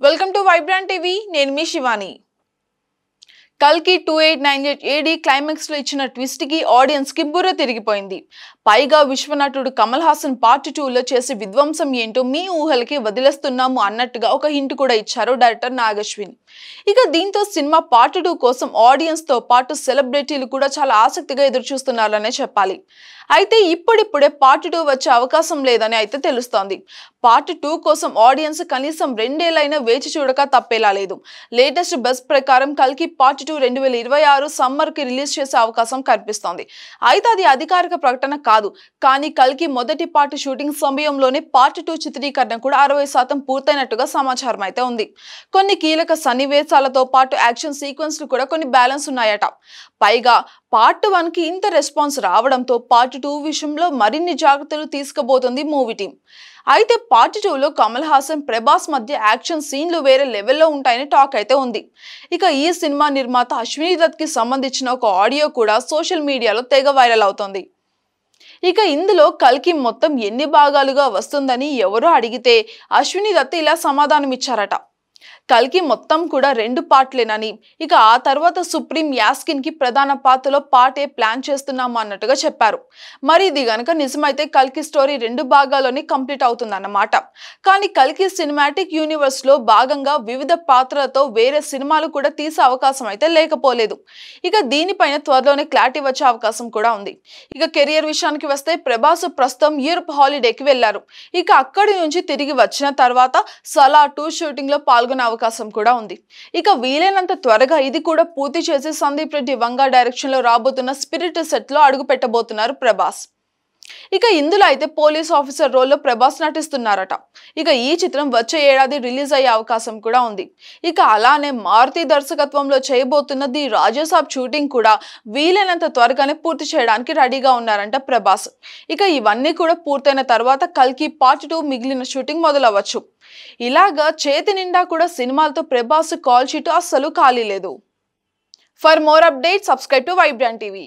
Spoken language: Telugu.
వెల్కమ్ టు వైబ్రాంట్ టీవీ నేను మీ శివాని కల్కి 2898 ఏడి క్లైమాక్స్ లో ఇచ్చిన ట్విస్ట్ కి ఆడియన్స్ కి బుర్ర తిరిగిపోయింది. పైగా విశ్వనటుడు కమల్ హాసన్ పార్ట్ 2 లో చేసే విధ్వంసం ఏంటో మీ ఊహలకి వదిలేస్తున్నాము అన్నట్టుగా ఒక హింట్ కూడా ఇచ్చారు డైరెక్టర్ నాగశ్విన్. ఇక దీంతో సినిమా పార్ట్ 2 కోసం ఆడియన్స్ తో పాటు సెలబ్రిటీలు కూడా చాలా ఆసక్తిగా ఎదురు చూస్తున్నారనే చెప్పాలి. అయితే ఇప్పుడిప్పుడే పార్ట్ 2 వచ్చే అవకాశం లేదని అయితే తెలుస్తోంది. పార్ట్ 2 కోసం ఆడియన్స్ కనీసం 2 ఏళ్లైనా వేచి చూడక తప్పేలా లేదు. లేటెస్ట్ బస్ ప్రకారం కల్కి పార్ట్ 2 2026 సమ్మర్ కి రిలీజ్ చేసే అవకాశం కనిపిస్తోంది. అయితే అది అధికారిక ప్రకటన కాదు, కానీ కల్కి మొదటి పార్ట్ షూటింగ్ సమయంలోనే పార్ట్ 2 చిత్రీకరణ కూడా 60% పూర్తయినట్టుగా సమాచారం అయితే ఉంది. కొన్ని కీలక సన్నివేశాలతో పాటు యాక్షన్ సీక్వెన్స్లు కూడా కొన్ని బ్యాలెన్స్ ఉన్నాయట. పైగా పార్ట్ 1 కి ఇంత రెస్పాన్స్ రావడంతో పార్ట్ 2 విషయంలో మరిన్ని జాగ్రత్తలు తీసుకుపోతుంది మూవీ టీం. అయితే పార్ట్ 2 లో కమల్ హాసన్ ప్రభాస్ మధ్య యాక్షన్ సీన్లు వేరే లెవెల్లో ఉంటాయని టాక్ అయితే ఉంది. ఇక ఈ సినిమా నిర్మాత అశ్విని దత్ కి సంబంధించిన ఒక ఆడియో కూడా సోషల్ మీడియాలో తెగ వైరల్ అవుతోంది. ఇక ఇందులో కల్కి మొత్తం ఎన్ని భాగాలుగా వస్తుందని ఎవరో అడిగితే అశ్విని దత్ ఇలా సమాధానం ఇచ్చారట. కల్కి మొత్తం కూడా 2 పార్ట్లేనని, ఇక ఆ తర్వాత సుప్రీం యాస్కిన్ కి ప్రధాన పాత్రలో పార్ట్ ఏ ప్లాన్ చేస్తున్నాము అన్నట్టుగా చెప్పారు. మరి ఇది గనక నిజమైతే కల్కి స్టోరీ 2 భాగాల్లోనే కంప్లీట్ అవుతుందన్నమాట. కానీ కల్కి సినిమాటిక్ యూనివర్స్ లో భాగంగా వివిధ పాత్రలతో వేరే సినిమాలు కూడా తీసే అవకాశం అయితే లేకపోలేదు. ఇక దీనిపైన త్వరలోనే క్లారిటీ వచ్చే అవకాశం కూడా ఉంది. ఇక కెరియర్ విషయానికి వస్తే ప్రభాస్ ప్రస్తుతం యూరోప్ హాలిడేకి వెళ్లారు. ఇక అక్కడి నుంచి తిరిగి వచ్చిన తర్వాత సలా 2 షూటింగ్ లో పాల్గొనే అవకాశం కూడా ఉంది. ఇక వీలైనంత త్వరగా ఇది కూడా పూర్తి చేసి సందీప్ రెడ్డి వంగా డైరెక్షన్ లో రాబోతున్న స్పిరిట్ సెట్ లో అడుగు పెట్టబోతున్నారు ప్రభాస్. ఇక ఇందులో అయితే పోలీస్ ఆఫీసర్ రోల్లో ప్రభాస్ నటిస్తున్నారట. ఇక ఈ చిత్రం వచ్చే ఏడాది రిలీజ్ అయ్యే అవకాశం కూడా ఉంది. ఇక అలానే మారుతి దర్శకత్వంలో చేయబోతున్న ది రాజాసాబ్ షూటింగ్ కూడా వీలైనంత త్వరగానే పూర్తి చేయడానికి రెడీగా ఉన్నారంట ప్రభాస్. ఇక ఇవన్నీ కూడా పూర్తయిన తర్వాత కల్కి పార్ట్ 2 మిగిలిన షూటింగ్ మొదలవచ్చు. ఇలాగా చేతి నిండా కూడా సినిమాలతో ప్రభాస్ కాల్ షీట్ అస్సలు ఖాళీ లేదు. For more updates subscribe to Vibrant TV.